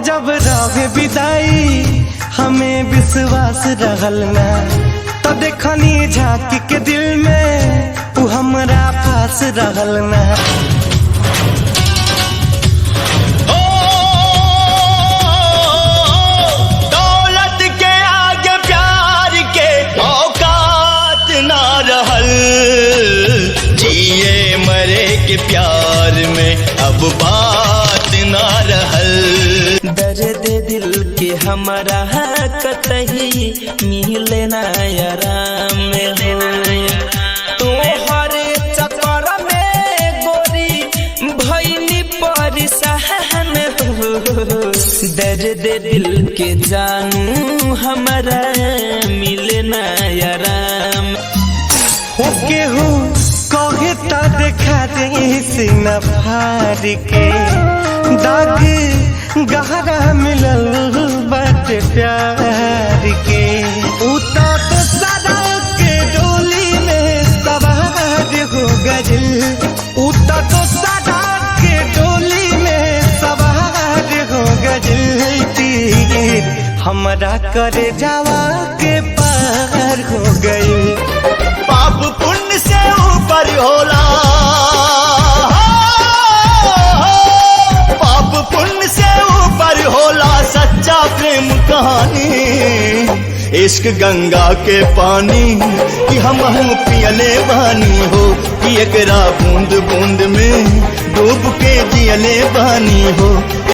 जब रहे विदाई हमें विश्वास रहल ना, तो देखनी झांकी के दिल में तू हमरा पास रहल ना। दौलत के आगे प्यार के औकात ना रहल, जिए मरे के प्यार में अब बात ना रहल। दर्द दिल के हमारा कतही मिले ना आराम तो हर चक्कर में गोरी भइनी परेशान हो। दर्द दिल के जानू हमारा मिले ना आराम। केहू कहे तो देखा दे सीना फाड़ के, दाग गहरा मिलल बाटे प्यार के। उता तो सदा के डोली में सवार हो गइल, उता तो सदा के डोली में सवार हो गइल। तीर हमरा करे जावा के पार हो गइल। पाप पुण्य से ऊपर होला, पाप पुण्य से ऊपर होला सच्चा प्रेम कहानी। इश्क गंगा के पानी कि हम पियले बानी हो, कि एकरा बूंद बूंद में डूब के जियले बानी हो।